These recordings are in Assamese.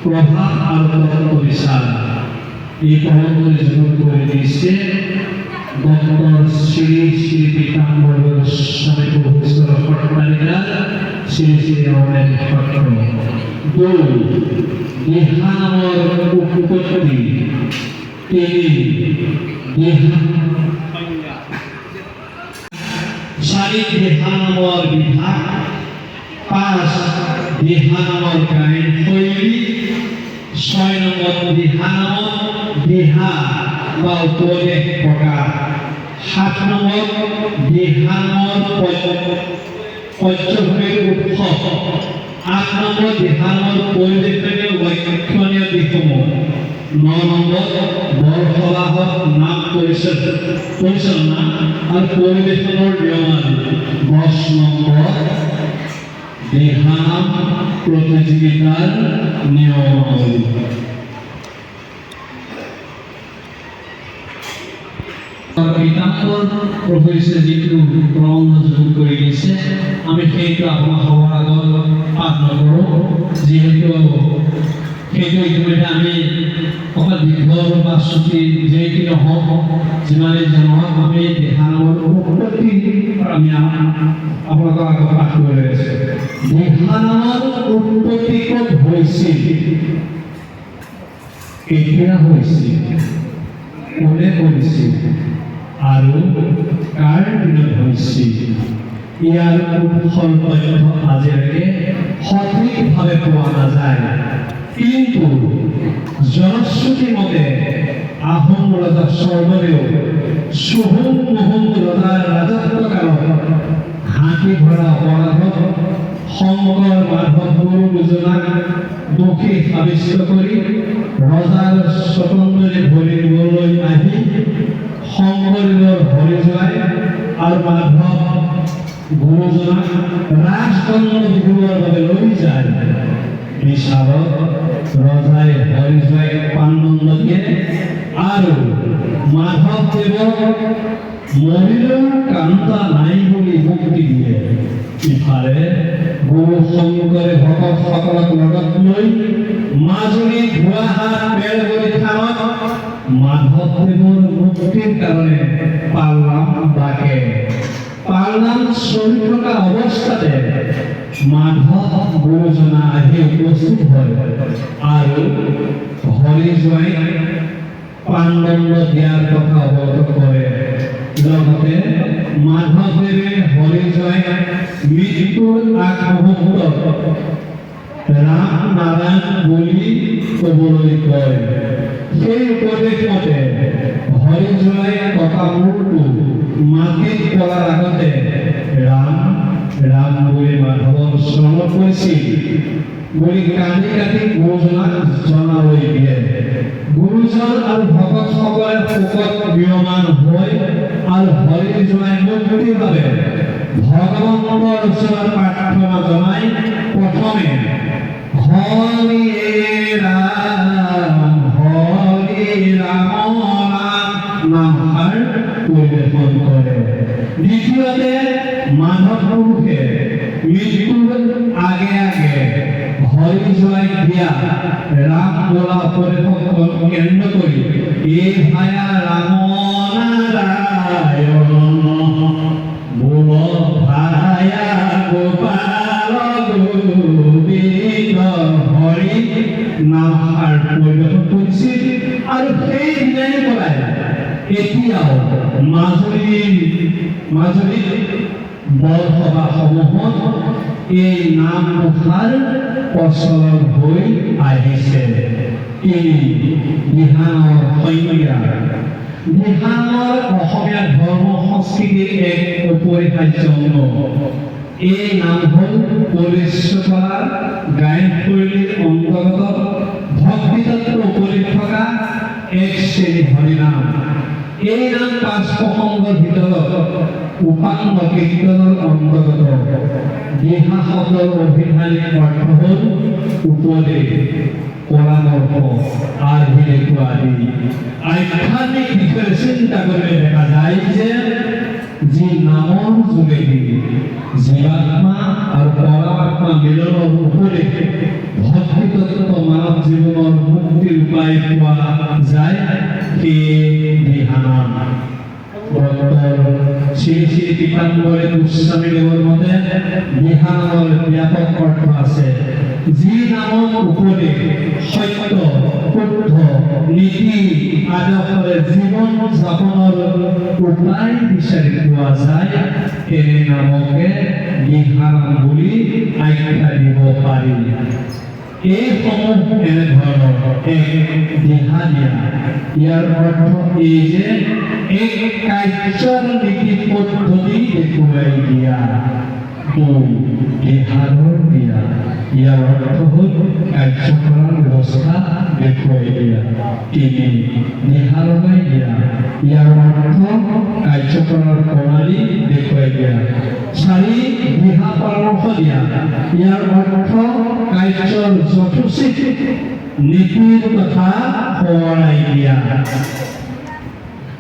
প্রভাব আর তত্ত্ব বিশাল। এই কলমের জন্য করে দিয়েছে ডক্টর শ্রী শ্রী পীতাম্বর গোস্বামী প্রভুশ্বর ভট্টাচার্য শ্রী শ্রী রমণের ভট্ট। দুই, ইহানামর উৎপত্তি। তিন, চারি দেহানামর বিভাগ। পাঁচ, দেহানামর গায়ন শৈলী। ছয় নম্বর দেহানামর দেহা বা উপদেশ প্রকার। সাত নম্বর দেহানামর পঞ্চভূমির উৎস। আট নম্বর দেহানামর পরিবেশনীয় লক্ষণীয় দিশসমূহ। 9 নম্বর বৰসবাহত নাম পৰিচালনা আৰু পৰিবেশনৰ নিয়মাৱলী। 10 নম্বৰ দেহানাম প্ৰতিযোগিতাৰ নিয়মাৱলী। পীতাম্বৰ প্ৰভুৱে যিটো প্ৰবন্ধ যোগ কৰি দিছে আমি সেইটো আপোনাৰ সভাৰ আগত পাঠ নকৰোঁ, যিহেতু সেইটো ইতিমধ্যে আমি অকল দীঘল বা চুটি যেইটি নহওক যিমানেই জনাওক আমি দেহানামৰ উৎপত্তি আমি আপোনালোকৰ আগত পাঠ কৰি লৈ আছোঁ। দেহানামৰ উৎপত্তি ক'ত হৈছিল, কেতিয়া হৈছিল, কোনে কৰিছিল আৰু কাৰ দিনত হৈছিল, ইয়াৰ উৎসৰ তথ্য আজিলৈকে সঠিকভাৱে পোৱা নাযায়। কিন্তু জনশ্ৰুতি মতে আহোম ৰজা স্বৰ্গদেউ চুহুং মুহুং ৰজাৰ ৰাজত্বকালত হাতী ঘোঁৰা অপৰাধত শংকৰ মাধৱ গুৰু দুজনাক দোষী সাব্যস্ত কৰি ৰজাৰ স্বতন্ত্ৰৰে ভৰি দিবলৈ আহি শংকৰদেৱৰ ভৰি যোৱাই আৰু মাধৱ গুৰুজনাক ৰাজদণ্ড দিবৰ বাবে লৈ যায়। বিচাৰত ৰজাই ভৰি যোৱাই পাণদণ্ড দিয়ে আৰু মাধৱদেৱক মৰিলেও কান্দা নাই বুলি মুক্তি দিয়ে। ইফালে গুৰু শংকৰে ভকতসকলক লগত লৈ মাজুলী গুৱাহাট বেলগুৰি থানত মাধৱদেৱৰ মুক্তিৰ কাৰণে পালনাম ডাকে। পালনাম চলি থকা অৱস্থাতে মাধৱ গুৰুজনা আহি উপস্থিত হয় আৰু হৰি যোৱাই পাণদণ্ড দিয়াৰ কথা অৱগত কৰে। লগতে মাধৱদেৱে হৰি যোৱাই মৃত্যুৰ আগমুহূৰ্তত ৰাম নাৰায়ণ বুলি ক'বলৈ কয়। সেই উপদেশ মতে হৰি যোৱাই কটা মূৰটো মাটিত পৰাৰ আগতে ৰাম ৰাম বুলি মাধৱক স্মৰণ কৰিছিল বুলি কান্দি কাটি গুৰুজনাক জনাবলৈ দিয়ে। গুৰুজন আৰু ভকতসকলে শোকত বিয়মান হৈ আৰু হৰি যোৱাই মুক্তিৰ বাবে ভগৱন্তৰ ওচৰত প্ৰাৰ্থনা জনাই প্ৰথমে হৰি ৰাম নামৰ পৰিৱেশন কৰে। দ্বিতীয়তে মাধৱ পুৰুষে মৃত্যুৰ আগে আগে হৰি যোৱাই দিয়া ৰাম বোলা উপদেশক কেন্দ্ৰ কৰি এই ভায়া ৰাম নাৰায়ণ বোল ভায়া গোপাল গোবিন্দ হৰি নাম পৰিৱেশন কৰিছিল। আৰু সেই দিনাই পৰাই এতিয়াও মাজুলীত বৰসভাসমূহত এই নাম মুখাৰ প্ৰচলন হৈ আহিছে। দিহানামৰ সংজ্ঞা। দিহানামৰ অসমীয়া ধৰ্ম সংস্কৃতিৰ এক অপৰিহাৰ্য অংগ। এই নাম হ'ল পৰিচয় গায়ন শৈলীৰ অন্তৰ্গত ভক্তিতত্ত্ব উপৰি থকা এক শ্ৰেণী হৰিনাম। এই নাম 5 প্ৰসংগৰ ভিতৰত উপাংগ কীৰ্তনৰ অন্তৰ্গত। দিহা শব্দৰ অভিধানিক অৰ্থ হ'ল উপদেশ, পৰামৰ্শ, আৰ্হিলেখ আদি। আধ্যাত্মিক বিষয়ে চিন্তা কৰিলে দেখা যায় যে যি নামৰ যোগেদি জীৱাত্মা আৰু পৰমাত্মা মিলনৰ উপদেশ ভক্তিতত্ত্ব মানৱ জীৱনৰ মুক্তিৰ উপায় পোৱা যায় সেই দিহানাম শ্ৰী শ্ৰী পীতাম্বৰী গোস্বামী দেৱৰ মতে দিহানামৰ ব্যাপক অৰ্থ আছে যি নামক উপদেশ সত্য শুদ্ধ নীতি আদৰ্শৰে জীৱন যাপনৰ উপায় বিচাৰি পোৱা যায় সেই নামকে দিহানাম বুলি আখ্যা দিব পাৰি এইসমূহ এনেধৰণৰ এক দিহা দিয়া ইয়াৰ অৰ্থ এই যে এক কাৰ্যৰ নীতি পদ্ধতি দেখুৱাই দিয়া দিহানৰ দিয়া ইয়াৰ অৰ্থ হ'ল কাৰ্যকৰণ ব্যৱস্থা দেখুৱাই দিয়া তিনি দিহালনাই দিয়া ইয়াৰ অৰ্থ কাৰ্যকৰণৰ প্ৰণালী দেখুৱাই দিয়া চাৰি দিহা পৰামৰ্শ দিয়া ইয়াৰ অৰ্থ কাৰ্যৰ যথোচিত নীতিৰ কথা সোঁৱৰাই দিয়া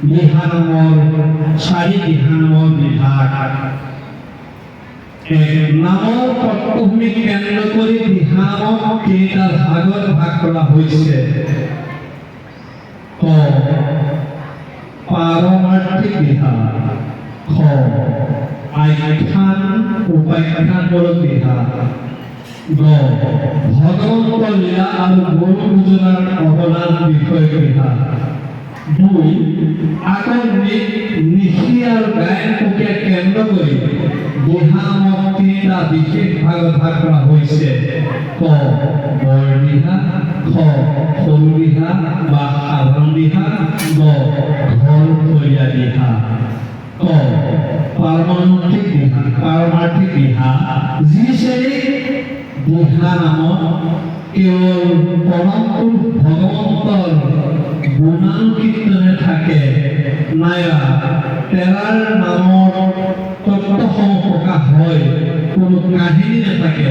দিহানামৰ চাৰি দিহানামৰ বিভাগ নামৰ পটভূমিক কেন্দ্ৰ কৰি দিহানামক কেইটা ভাগত ভাগ কৰা হৈছে ক পাৰমাৰ্থিক দিহা খ আখ্যান উপাখ্যানমূলক দিহা গ ভগৱন্ত লীলা আৰু গুৰু পূজনাৰ অৱদান বিষয়ক দিহা দুই আকৌ নিশি আৰু গায়ন প্ৰক্ৰিয়া কেন্দ্ৰ কৰি দিহানামক তিনিটা বিশেষ ভাগত ভাগ কৰা হৈছে ক বৰ দিহা খ সৰু দিহা বা সাধাৰণ দিহা গ ঘৰখৰীয়া দিহা ক পাৰমাৰ্থিক দিহা যি শ্ৰেণীক দিহানামত কেৱল পৰম ভগৱন্তৰ গুণানুকীৰ্তনে থাকে নাইবা তেৰাৰ নামৰ তত্ত্বসমূহ প্ৰকাশ হয় কোনো কাহিনী নাথাকে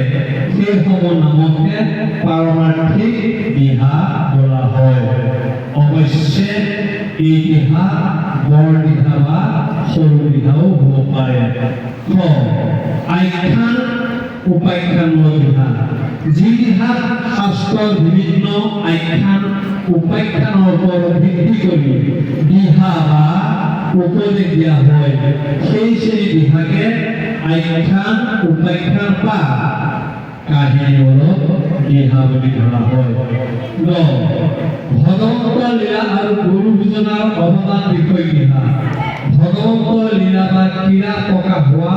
সেইসমূহ নামকে পাৰমাৰ্থিক দিহা বোলা হয় অৱশ্যে এই দিহা বৰ দিহা বা সৰু দিহাও হ'ব পাৰে খ আখ্যান উপাখ্যানমূলক দিহা যি দিহা শাস্ত্ৰৰ বিভিন্ন আখ্যান উপাখ্যানৰ ওপৰত ভিত্তি কৰি দিহা বা উপদেশ দিয়া হয় সেই দিহাকে আখ্যান উপাখ্যান বা কাহিনীমূলক দিহা বুলি ধৰা হয় গ ভগৱন্ত লীলা আৰু গুৰু পূজনাৰ অৱদান বিষয়ক দিহা ভগৱন্ত লীলা বা ক্ৰীড়া প্ৰকাশ হোৱা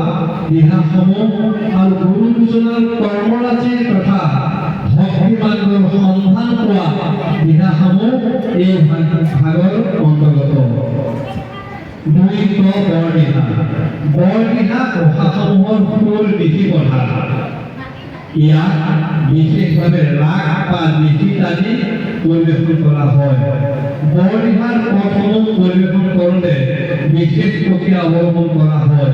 দিহাসমূহ আৰু গুৰু পূজনাৰ কৰ্মৰাজিৰ তথা ভক্তি মাৰ্গৰ সন্ধান পোৱা দিহাসমূহ এই ভাগৰ অন্তৰ্গত দুই ক বৰদিহা ঘোষাসমূহৰ সুৰ লিখি পঢ়া ইয়াক বিশেষভাৱে ৰাগ বা লিখিত আদি পৰিৱেশন কৰা হয় বৰদিহাৰ পদসমূহ পৰিৱেশন কৰোঁতে বিশেষ প্ৰক্ৰিয়া অৱলম্বন কৰা হয়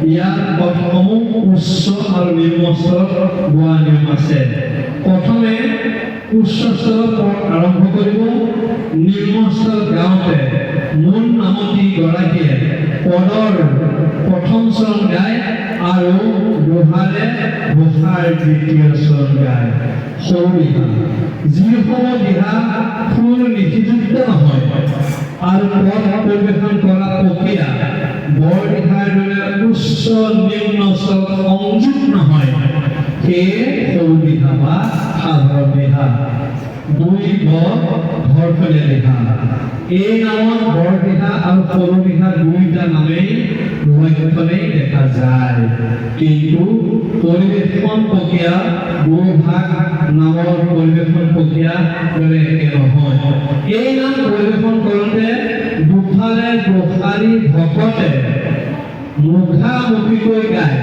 ইয়াৰ পদসমূহ উচ্চ আৰু নিম্ন স্তৰত গোৱা নিয়ম আছে প্ৰথমে উচ্চ স্তৰৰ পদ আৰম্ভ কৰিব নিম্ন স্তৰত গাওঁতে মূল নামতি গৰাকীয়ে পদৰ প্ৰথম চৰণ গায় আৰু দোহাৰে ঘোষাৰ দ্বিতীয় চৰণ গায় সৰু দিহা যিসমূহ দিহা সুৰ লিখিযুক্ত নহয় আৰু পদ পৰিৱেশন কৰা প্ৰক্ৰিয়া বৰ দিহাৰ দৰে উচ্চ নিম্ন স্তৰত সংযোগ নহয় সেয়ে সৰু দিহা বা সাধাৰণ দিহা দুই ঘৰখলীয়া দিহা এই নামত বৰ দিহা আৰু সৰু দিহা দুইটা নামেই লক্ষণেই দেখা যায় কিন্তু পৰিৱেশন প্ৰক্ৰিয়া দুভাগ নামৰ পৰিৱেশন প্ৰক্ৰিয়া দৰে একে নহয় এই নাম পৰিৱেশন কৰোঁতে দুফালে গোসাঁৰী ভকতে মুখামুখিকৈ গায়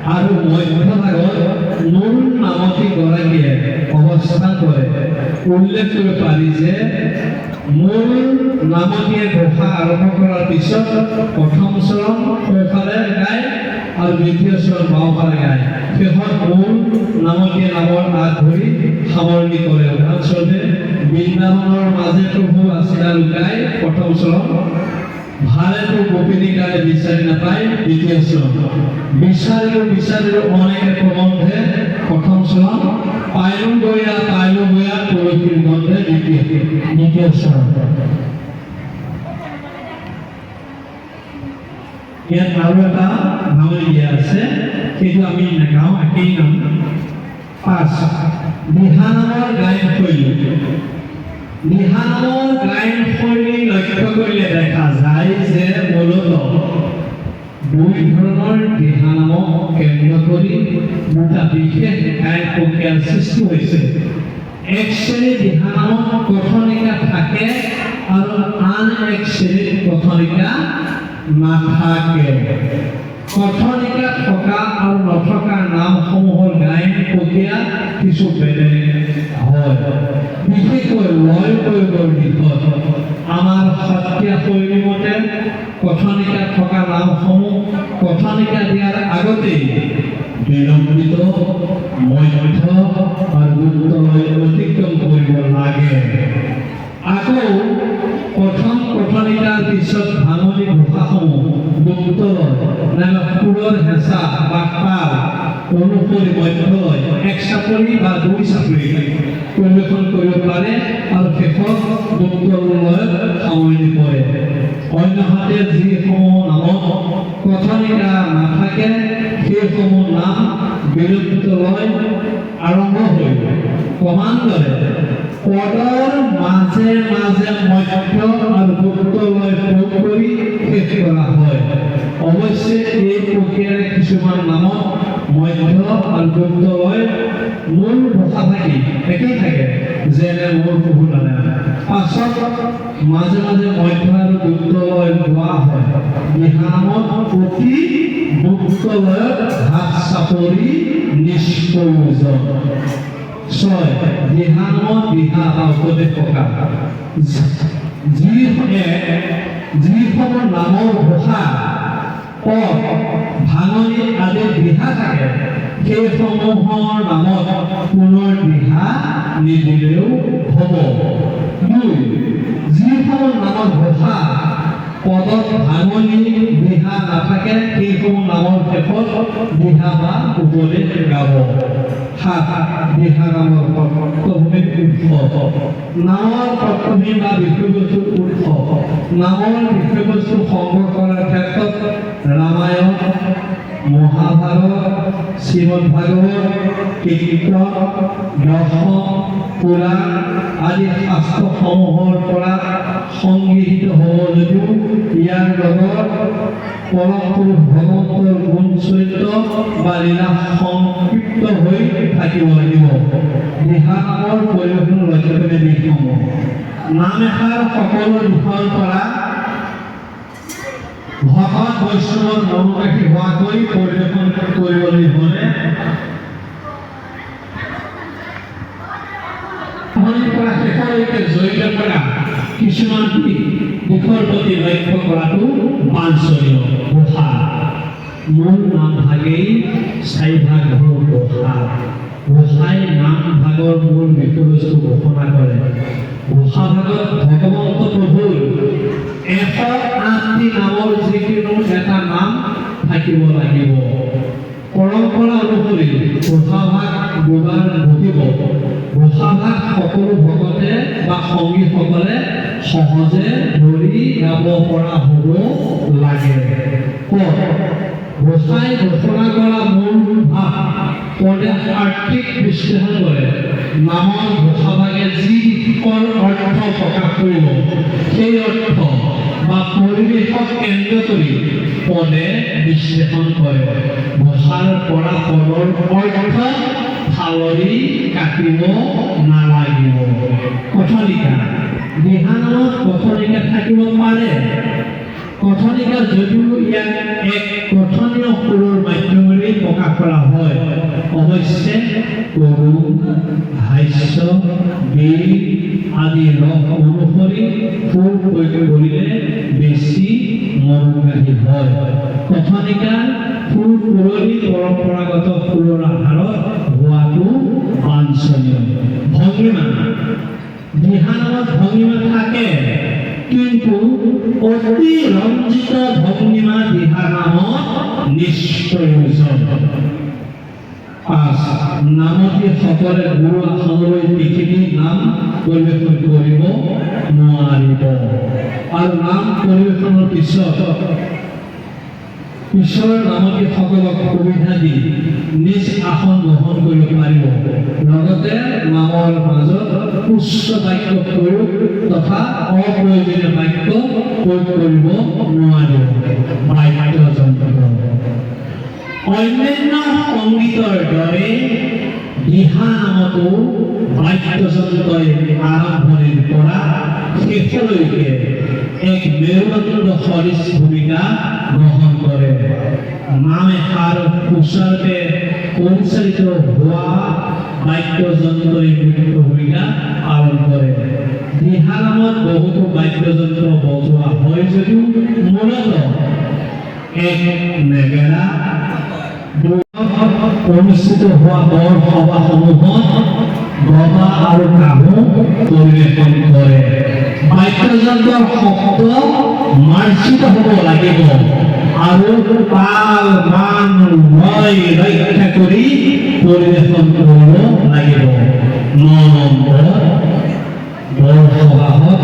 আৰু মধ্যভাগত মূল নামতি গৰাকীয়ে অৱস্থান কৰে উল্লেখ কৰিব পাৰি যে মূল নামতিয়ে ঘোষা আৰম্ভ কৰাৰ পিছত প্ৰথম চৰণ সোঁফালে গায় আৰু দ্বিতীয় চৰণ বাওঁফালে গায় শেষত মূল নামতিয়ে নামৰ হাত ধৰি সামৰণি কৰে উদাহৰণস্বৰূপে বৃন্দাবনৰ মাজে প্ৰভু আছিলা লুকাই প্ৰথম চৰণ ভালেতো গোপিনী কালে বিচাৰি নাপায় দ্বিতীয় চৰণ বিচাৰিলো অনেকে প্ৰবন্ধে প্ৰথম চৰণ পাইলো গয়া ইয়াত আৰু এটা ভাঙৰি দিয়া আছে, সেইটো আমি নাগাওঁ, একেই নাম। 5 দিহানামৰ গায়ন শৈলী। দিহানামৰ গায়ন শৈলী লক্ষ্য কৰিলে দেখা যায় যে মূলতঃ দুই ধৰণৰ দিহানামক কেন্দ্ৰ কৰি দুটা বিশেষ গায়ন প্ৰক্ৰিয়াৰ সৃষ্টি হৈছে। এক শ্ৰেণীৰ দিহানামত কথনিকা থাকে আৰু আন এক শ্ৰেণীৰ কথনিকা নাথাকে। কথনিকা থকা আৰু নথকা নামসমূহৰ গায়ন প্ৰক্ৰিয়া কিছু বেলেগ হয়। বিশেষকৈ লয় প্ৰয়োগৰ দিশত আমাৰ সত্ৰীয়া শৈলী মতে কথনিকা থকা নামসমূহ কথনিকা দিয়াৰ আগতেই বিলম্বিত, মধ্য আৰু দ্ৰুতলয় অতিক্ৰম কৰিব লাগে। আকৌ প্ৰথম কথনিকাৰ পিছত ভাঙনি ঘোষাসমূহ দ্ৰুতলয় নাইবা সুৰৰ হেঁচা বা তাল অনুসৰি মধ্যলয় এক চাপৰি বা দুই চাপৰি পৰিৱেশন কৰিব পাৰে আৰু শেষত দ্ৰুতলয়ত সামৰণি পৰে। অন্যহাতে যিসমূহ নামত কথনিকা নাথাকে সেইসমূহ নাম বিলুপ্তলয় আৰম্ভ হৈ ক্ৰমান্বয়ে পদৰ মাজে মাজে মধ্য আৰু দ্ৰুতলয় প্ৰয়োগ কৰি শেষ কৰা হয়। অৱশ্যে এই প্ৰক্ৰিয়াৰে কিছুমান নামত মধ্য আৰু দ্ৰুতলয় মূল ভাষা থাকি একেই থাকে, যেনে মোৰ প্ৰভু নাৰায়ণ। পাছত মাজে মাজে মধ্য আৰু দ্ৰুতলয় লোৱা হয়। দিহানামত প্ৰতি দ্ৰুতলয়ত হাত চাপৰি নিষ্প্ৰয়োজন। 6 দিহানামত দিহা বা উপদেশ প্ৰকাশ। যিসমূহ নামৰ ঘোষা, পদ, ভাঙনি আদি দিহা থাকে সেইসমূহৰ নামত পুনৰ দিহা নিদিলেও হ'ব। 2 যিসমূহ নামৰ ঘোষা, পদত ভাঙনি দিহা নাথাকে সেইসমূহ নামৰ শেষত দিহা বা উপদেশ গাব। 7 দিহা নামৰ পটভূমিৰ উৎস। নামৰ পটভূমি বা বিষয়বস্তুৰ উৎস। নামৰ বিষয়বস্তু সংগ্ৰহ কৰাৰ ক্ষেত্ৰত ৰামায়ণ, মহাভাৰত, শ্ৰীমদ ভাগৱত, কীৰ্তন, দশম, পুৰাণ আদি শাস্ত্ৰসমূহৰ পৰা সংগৃহীত হ'ব যদিও ইয়াৰ লগত পৰম পুৰুষ ভগৱন্তৰ গুণ চৰিত্ৰ বা লীলা সংক্ষিপ্ত হৈ থাকিব লাগিব। দিহানামৰ পৰিৱেশনৰ লক্ষ্য কৰি দিশসমূহ নাম এষাৰ সকলো দিশৰ পৰা ভকত বৈষ্ণৱৰ মনোকাশী হোৱাকৈ পৰিৱেশন কৰিবলৈ হ'লে পৰা শেষলৈকে জড়িত কৰা কিছুমান দিশৰ প্ৰতি লক্ষ্য কৰাটো বাঞ্ছনীয়। ঘোষা মূল নাম ভাগেই 4 ভাগ হ'ল ঘোষা। ঘোষাই নাম ভাগৰ মূল বিষয়বস্তু ঘোষণা কৰে। ঘোষা ভাগত ভগৱন্ত প্ৰভুৰ 108টি নামৰ যিকোনো এটা নাম থাকিব লাগিব। পৰম্পৰা অনুসৰি ঘোষা ভাগ দুবাৰ ঘটিব। ঘোষা ভাগ সকলো ভকতে বা সংগীসকলে সহজে ধৰি গাব পৰা হ'ব লাগে। ঘোষাই ঘোষণা কৰা মূল ভাৱ পদে আৰ্থিক বিশ্লেষণ কৰে। নামৰ ঘোষা ভাগে যি অৰ্থ প্ৰকাশ কৰিব সেই অৰ্থ বা পৰিৱেশক কেন্দ্ৰ কৰি পদে বিশ্লেষণ কৰে। ঘোষাৰ পৰা পদৰ অৰ্থ ফালৰি কাটিব নালাগিব। কথনিকা দিহানামত কথনিকা থাকিব পাৰে। কথনিকা যদিও ইয়াক এক কথনীয় সুৰৰ মাধ্যমেৰে প্ৰকাশ কৰা হয়। অৱশ্যে কৰু, হাস্য, গীত আদি ৰস অনুসৰি সুৰ প্ৰয়োগ কৰিলে বেছি মনোগ্ৰাহী হয়। কথনিকা সুৰ পুৰণি পৰম্পৰাগত সুৰৰ আধাৰত হোৱাটো বাঞ্ছনীয়। ভংগিমা দিহানামত ভংগিমা থাকে, কিন্তু অতি ৰঞ্জিত ভংগিমা দিহানামত নিষ্প্ৰয়োজন। 5 নামতি সকলে গুৰু আসনলৈ পৃথিৱীৰ নাম পৰিৱেশন কৰিব নোৱাৰিব আৰু নাম পৰিৱেশনৰ পিছত ঈশ্বৰৰ নামতি সকলক সুবিধা দি নিজ আসন গ্ৰহণ কৰিব পাৰিব লগতে নামৰ মাজত উচ্চ বাক্য প্ৰয়োগ তথা অপ্ৰয়োজনীয় বাক্য প্ৰয়োগ কৰিব নোৱাৰিব বাদ্যযন্ত্ৰ অন্যান্য সংগীতৰ দৰে দিহা নামতো বাদ্যযন্ত্ৰই আৰম্ভণিৰ পৰা শেষলৈকে এক মেৰুদণ্ড সদৃশ ভূমিকা গ্ৰহণ কৰে নাম এষাৰ সুচাৰুৰূপে পৰিচালিত হোৱা বাদ্যযন্ত্ৰই মুখ্য ভূমিকা পালন কৰে দিহা নামত বহুতো বাদ্যযন্ত্ৰ বজোৱা হয় যদিও মূলতঃ এক নেগেৰা অনুষ্ঠিত হোৱা বৰ সভাসমূহত গবা আৰু কাহু পৰিৱেশন কৰে বাদ্যযন্ত্ৰৰ শব্দ মাৰ্জিত হ'ব লাগিব আৰু তাল মান লয় ৰক্ষা কৰি পৰিৱেশন কৰিব লাগিব 9 নম্বৰ বৰ সভাত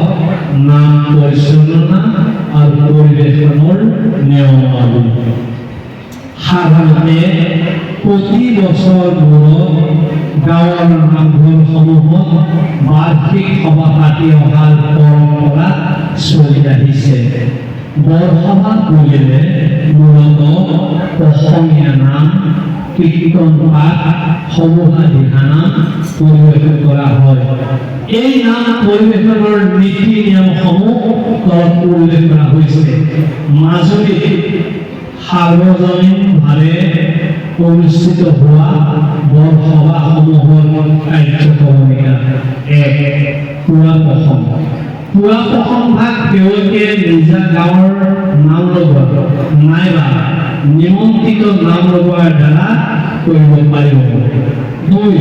নাম পৰিচালনা আৰু পৰিৱেশনৰ নিয়মাৱলী সাধাৰণতে প্ৰতি বছৰ মূৰত গাঁৱৰ নামঘৰসমূহত বাৰ্ষিক সভা পাতি অহাৰ পৰম্পৰা চলি আহিছে বৰসভা বুলিলে মূলতঃ অসমীয়া নাম কীৰ্তন পাঠ সমূহা দিহানাম পৰিৱেশন কৰা হয় এই নাম পৰিৱেশনৰ নীতি নিয়মসমূহ তলত উল্লেখ কৰা হৈছে মাজুলীত সাৰ্বজনীনভাৱে অনুষ্ঠিত হোৱা বৰসভাসমূহৰ কাৰ্যক্ৰমণিকা 1 পুৱা প্ৰসংগ ভাগ তেওঁলোকে নিজা গাঁৱৰ নাম লগোৱা নাইবা নিমন্ত্ৰিত নাম লগোৱাৰ দ্বাৰা কৰিব পাৰিব 2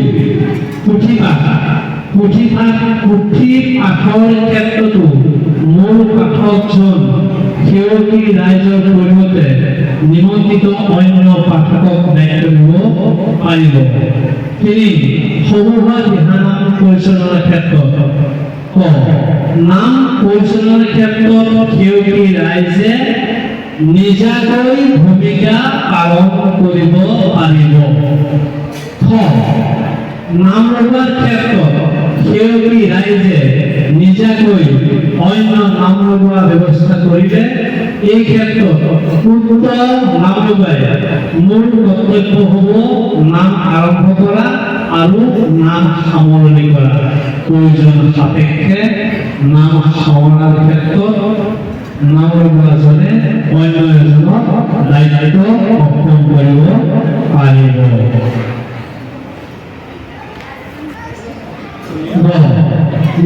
পুথি পাঠৰ ক্ষেত্ৰতো মূল পাঠকজন সেৱকী ৰাইজৰ পৰিৱৰ্তে নিমন্ত্ৰিত অন্য পাঠকক দায়িত্ব দিব পাৰিব 3 সমূহীয়া দিহানাম পৰিচালনাৰ ক্ষেত্ৰত নাম পৰিচালনাৰ ক্ষেত্ৰত সেৱকী ৰাইজে নিজাকৈ ভূমিকা পালন কৰিব পাৰিব নাম লগোৱাৰ ক্ষেত্ৰত সেৱকী ৰাইজে নিজাকৈ অন্য নাম লগোৱা ব্যৱস্থা কৰিলে এই ক্ষেত্ৰত উক্ত নাম লগাই মূল কৰ্তব্য হ'ব নাম আৰম্ভ কৰা আৰু নাম সামৰণি কৰা প্ৰয়োজন সাপেক্ষে নাম সামৰাৰ ক্ষেত্ৰত নাম লগোৱাজনে অন্য এজনক দায়িত্ব অৰ্পণ কৰিব পাৰিব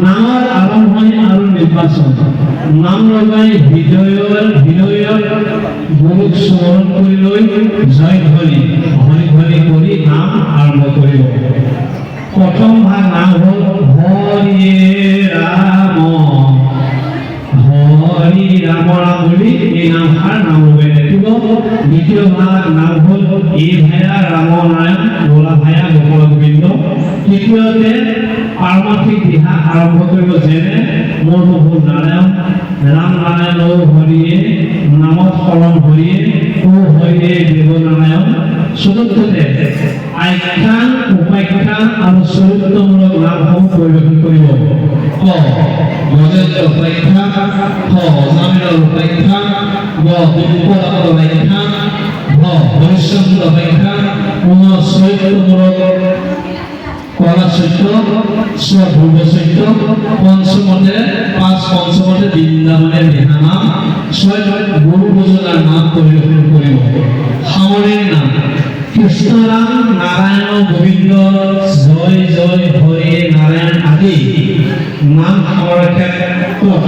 নামৰ আৰম্ভণি আৰু নিৰ্বাচন নাম লগাই হৃদয়ৰ গুৰুক স্মৰণ কৰি লৈ জয় হৰি কৰি নাম আৰম্ভ কৰিব প্ৰথম ভাগ নাম হ'ল হৰি ৰাম বুলি এই নামষাৰ নাম লগাই থাকিব দ্বিতীয় ভাগ নাম হ'ল এই ভায়া ৰাম নাৰায়ণ বোলা ভায়া গোপাল গোবিন্দ তৃতীয়তে পাৰমাৰ্থিক দিহা আৰম্ভ কৰিব যেনে মোৰ প্ৰভু নাৰায়ণ ৰাম নাৰায়ণ হৰিয়ে নামত শৰণ হৰিয়ে হৰিয়ে দেৱ নাৰায়ণ চতুৰ্থতে আখ্যান উপাখ্যান আৰু চৰিত্ৰমূলক নামসমূহ পৰিৱেশন কৰিব গজেন্দ্ৰ উপাখ্যান অজামিলৰ উপাখ্যান বিপ্লৱৰ উপাখ্যান হৰিশ্চন্দ্ৰ উপাখ্যান চৰিত্ৰমূলক কলা চৈত্য ধ্ৰুব চৈত্য পঞ্চমতে বৃন্দাবনের দিহানাম 6 গুরু পূজনার নাম পরিবেশন করিব সামনের নাম কৃষ্ণরাম নারায়ণ গোবিন্দ জয় জয় হরে নারায়ণ আদি নাম সামৰাৰ ক্ষেত্ৰত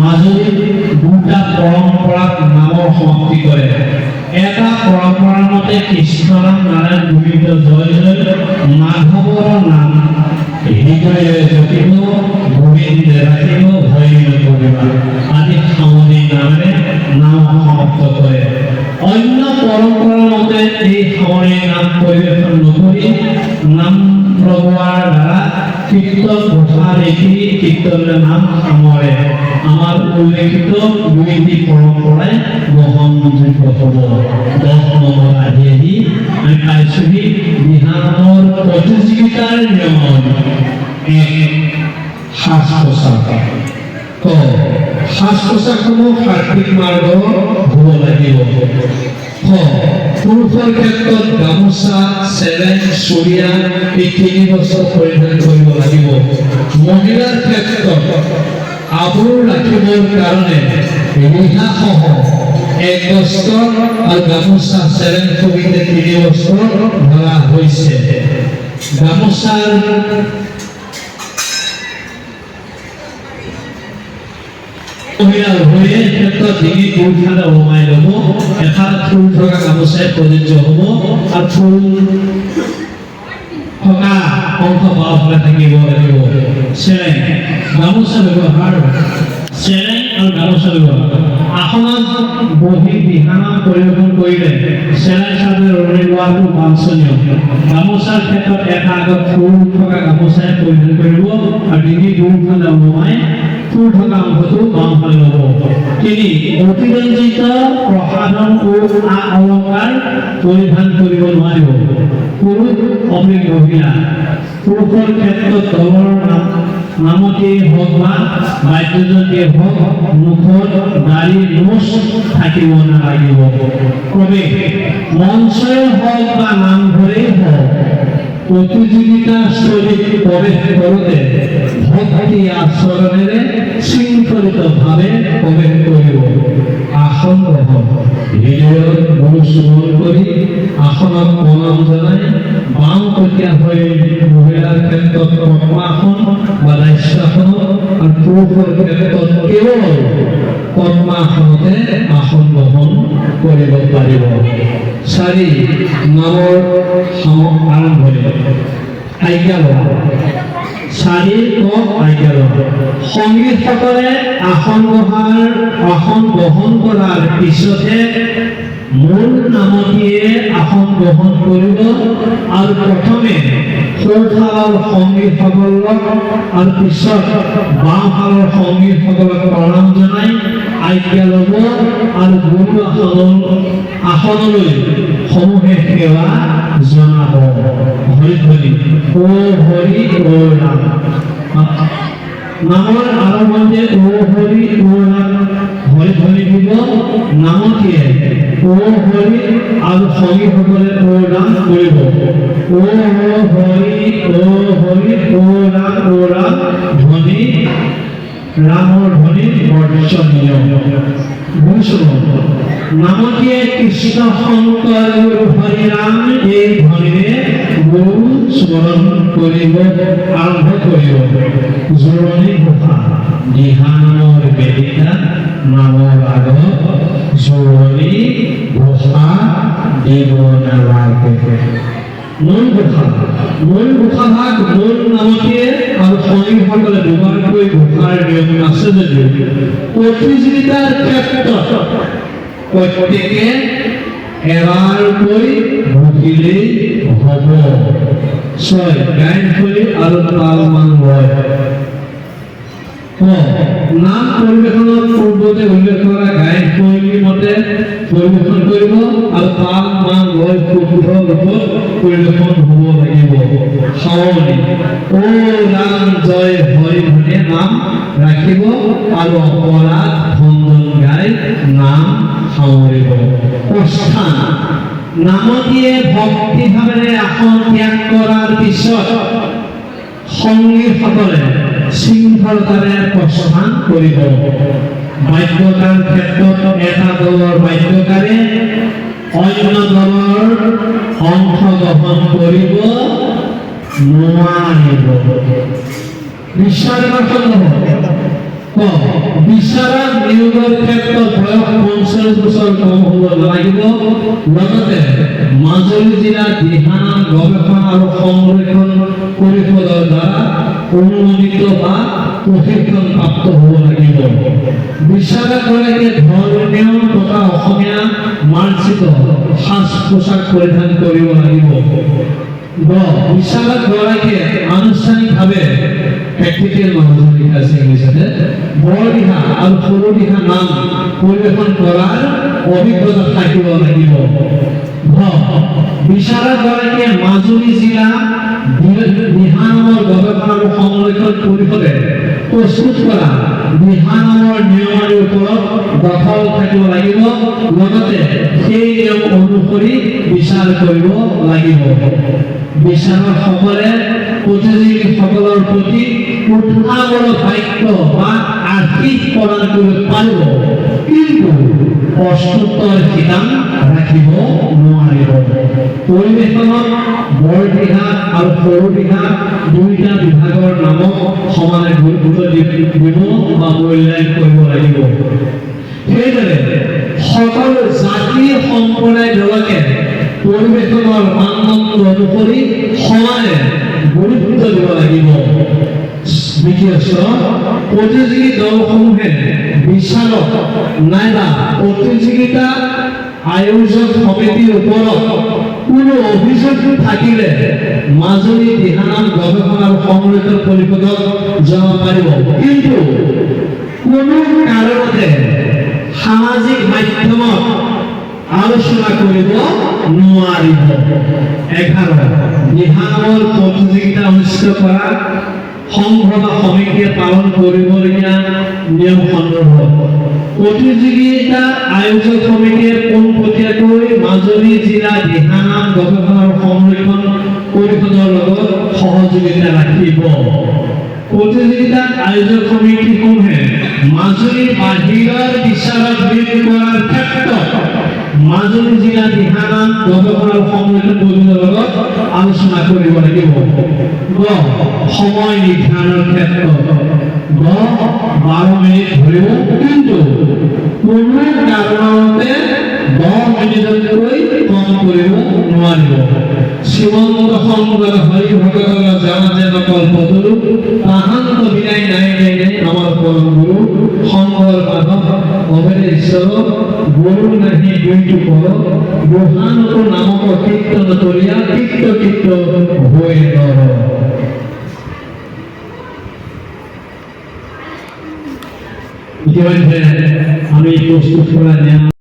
মাজুলীত দুটা পৰম্পৰাত নামৰ সমাপ্তি কৰে এটা পৰম্পৰাৰ মতে কৃষ্ণৰাম নাৰায়ণ গোবিন্দ জয় জয় মাধৱৰ নাম হৃদয়ে জপিব গোবিন্দে ৰাখিব ভয় নকৰিবা আদি সামৰণি নামেৰে নাম সমাপ্ত কৰে অন্য পৰম্পৰাৰ মতে এই সামৰণি নাম পৰিৱেশন নকৰি কীৰ্তন ঘোষাৰ এটি কীৰ্তনেৰ নাম সামৰে আমাৰ উল্লেখিত দুইটি পৰম্পৰাই গ্ৰহণযোগ্য হ'ব। 10 নম্বৰ আহি আমি পাইছোহি বিহাৰৰ প্ৰতিযোগিতাৰ নিয়ম এক সাজ পোছাক। সাজ পোছাকসমূহ সাত্বিক মাৰ্গৰ হ'ব লাগিব। পুৰুষৰ ক্ষেত্ৰত গামোচা, চেলেং, চুৰিয়া এই 3 বস্ত্ৰ পৰিধান কৰিব লাগিব। মহিলাৰ ক্ষেত্ৰত আবৰু ৰাখিবৰ কাৰণে ৰিহাসহ 1 বস্ত্ৰ আৰু গামোচা, চেলেং সহিতে 3 বস্ত্ৰ ধৰা হৈছে। গামোচাৰ মহিলা উভয়ে ক্ষেত্ৰত ডিঙি দুইফালে ওলমাই ল'ব। এফালে ফুল থকা গামোচাই প্ৰযোজ্য হ'ব আৰু ফুল থকা অংশ বাওঁফালে থাকিব লাগিব। চেলেং গামোচা ব্যৱহাৰ, চেলেং আৰু গামোচা ব্যৱহাৰ। আসনত বহি দিহানাম পৰিৱেশন কৰিলে চেলেং চাদৰ ওলমি লোৱাটো বাঞ্ছনীয়। গামোচাৰ ক্ষেত্ৰত এটা আগত ফুল থকা গামোচাই পৰিধান কৰিব আৰু ডিঙি দুইফালে ওলমাই ফুল থকা অংশটো বাওঁফালে ল'ব। 3 অতিৰঞ্জিত প্ৰসাধন ও আ অলংকাৰ পৰিধান কৰিব নোৱাৰিব। পুৰুষ অধিক মহিলা পুৰুষৰ ক্ষেত্ৰত দলৰ নামতেই হওক বা বাদ্যযন্ত্ৰেই হওক মুখত দাড়ি নোচ থাকিব নালাগিব। প্ৰৱেশ মঞ্চই হওক বা নামঘৰেই হওক প্ৰতিযোগিতাস্থলীত প্ৰৱেশ কৰোঁতে ভক্তি আচৰণেৰে শৃংখলিতভাৱে প্ৰৱেশ কৰিব। আসন গ্ৰহণ হৃদয়ত মূৰ চুমন কৰি আসনত প্ৰণাম জনাই বাওঁ কটীয়া হৈ মহিলাৰ ক্ষেত্ৰত পদ্মাসন বা দাস্যাসন আৰু পুৰুষৰ ক্ষেত্ৰত কেৱল পদ্মাসনতে আসন গ্ৰহণ কৰিব পাৰিব। 4 নামৰ আৰম্ভণি আজ্ঞা লোৱা। 4 আজ্ঞা লোৱা। সংগীতসকলে আসন গ্ৰহণ কৰাৰ পিছতহে মূল নামতিয়ে আসন গ্ৰহণ কৰিব আৰু প্ৰথমে সোঁফালৰ সংগীতসকলক আৰু পিছত বাওঁফালৰ সংগীতসকলক প্ৰণাম জনাই আজ্ঞা ল'ব আৰু গুৰু আসনলৈ সমূহে সেৱা জনাব। হৰিধ্বনি ও হৰি ও ৰাম। নামৰ আৰম্ভণিতে ও হৰি ও ৰাম হৰিধ্বনি দিব। নামতিয়ে ও হৰি আৰু সংগীসকলে ও ৰাম কৰিব। ও হৰি ও হৰি ও ৰাম ধ্বনি ৰামৰ ধ্বনি বৰ্জনীয়। নামতিয়ে কৃষ্ণ শংকৰ গুৰু হৰি ৰাম এই ধ্বনিৰে গুৰু স্মৰণ কৰিব আৰম্ভ কৰিব। জোৰণি ঘোষা দিহানামৰ বেদিকা নামৰ আগত জোৰণি ঘোষা দিব নালাগে। মূল ঘোষা ভাগ মূল নামতিয়ে আৰু সংগীসকলে দুবাৰকৈ ঘোষাৰ নিয়ম আছে যদিও প্ৰতিযোগিতাৰ ক্ষেত্ৰত প্ৰত্যেকে এবাৰকৈ ঘোষিলেই হ'ব। 6 গায়ন শৈলী আৰু তালমান লয়। নাম পৰিৱেশনৰ পূৰ্বতে উল্লেখ কৰা গায়ন শৈলী মতে পৰিৱেশন কৰিব আৰু তাল মান লয় শুদ্ধ ৰূপত পৰিৱেশন হ'ব লাগিব। সাৱনি ও ৰাম জয় হৰি ধ্বনি নাম ৰাখিব আৰু অপৰাধ ভঞ্জন গাই নাম সামৰিব। প্ৰস্থান নামতিয়ে ভক্তিভাৱেৰে আসন ত্যাগ কৰাৰ পিছত সংগীসকলে শৃংখলতাৰে প্ৰস্থান কৰিব। বাদ্যকাৰ ক্ষেত্ৰত এটা দলৰ বাদ্যকাৰে অন্য দলৰ অংশগ্ৰহণ কৰিব নোৱাৰিব। বিচাৰা নিয়োগৰ ক্ষেত্ৰত বয়স 45 বছৰ কম হ'ব লাগিব। লগতে মাজুলী জিলা দিহানাম গৱেষণা আৰু সংৰক্ষণ পৰিষদৰ দ্বাৰা অনুমোদিত বা প্ৰশিক্ষণপ্ৰাপ্ত হ'ব লাগিব। বিচাৰকগৰাকীয়ে ধৰ্মীয় তথা অসমীয়া মাৰ্জিত সাজ পোছাক পৰিধান কৰিব লাগিব। বিশাৰদ গড়াইকে আনুষ্ঠানিকভাৱে প্ৰেক্টিকেল নলেজ লিখা আছে ইংলিছতে বৰ দিহা আৰু সৰু দিহা নাম পৰিৱেশন কৰাৰ অভিজ্ঞতা থাকিব লাগিব। বিশাৰদ গড়াইকে মাজুলী জিলা দিহা নামৰ গৱেষণা আৰু সংৰক্ষণ পৰিষদে প্ৰস্তুত কৰা দিহা নামৰ নিয়মাৱলীৰ ওপৰত দখল থাকিব লাগিব, লগতে সেই নিয়ম অনুসৰি বিচাৰ কৰিব লাগিব। বিচাৰকসকলে প্ৰতিযোগীসকলৰ প্ৰতি উৎসাহমূলক বাক্য বা আশীষ প্ৰদান কৰিব পাৰিব, কিন্তু প্ৰশ্নোত্তৰ শিতান ৰাখিব নোৱাৰিব। পৰিৱেশনত বৰ দিহা আৰু সৰু দিহা দুয়োটা বিভাগৰ নামক সমানে গুৰুত্ব দিব বা মূল্যায়ন কৰিব লাগিব। সেইদৰে সকলো জাতি সম্প্ৰদায়বিলাকে পৰিৱেশনৰ মানদণ্ড অনুসৰি সমানে গুৰুত্ব দিব লাগিব। প্ৰতিযোগী দলসমূহে বিচাৰক নাইবা প্ৰতিযোগিতা আয়োজক সমিতিৰ ওপৰত কোনো অভিযোগ থাকিলে মাজুলী দিহানাম গৱেষণা আৰু সংৰক্ষণ পৰিষদক জনাব পাৰিব, কিন্তু কোনো কাৰণতে সামাজিক মাধ্যমত আলোচনা কৰিব নোৱাৰিব। 11 দিহানামৰ প্ৰতিযোগিতা অনুষ্ঠিত কৰা সংঘ বা সমিতিয়ে পালন কৰিবলগীয়া নিয়ম সন্দৰ্ভত প্ৰতিযোগিতা আয়োজক সমিতিয়ে পোনপটীয়াকৈ মাজুলী জিলা দিহানাম গৱেষণা আৰু সংৰক্ষণ পৰিষদৰ লগত সহযোগিতা ৰাখিব। প্ৰতিযোগিতা আয়োজক সমিতিসমূহে মাজুলীৰ বাহিৰৰ বিচাৰক নিয়োগ কৰাৰ ক্ষেত্ৰত মাজুলী জিলা দিহানাম গৱেষণা আৰু সংৰক্ষণ পৰিষদৰ লগত আলোচনা কৰিব লাগিব। সময় নিৰ্ধাৰণৰ ক্ষেত্ৰত 12 মিনিট ধৰিব, কিন্তু কোনো কাৰণতে 10 মিনিটতকৈ কম কৰিব নোৱাৰিব। শ্ৰীমন্ত শংকৰ হৰি ভগতৰ জানা যেন কল্পতৰু তাহান্ত বিনাই নাই নাই নাই আমাৰ পৰম গুৰু শংকৰ মাধৱ অভেৰে ঈশ্বৰ গুৰু নাহি দুইটো পৰ গোহানত নামক কীৰ্তন তৰিয়া কীৰ্ত কীৰ্ত হৈ নৰ। ইতিমধ্যে আমি প্ৰস্তুত কৰা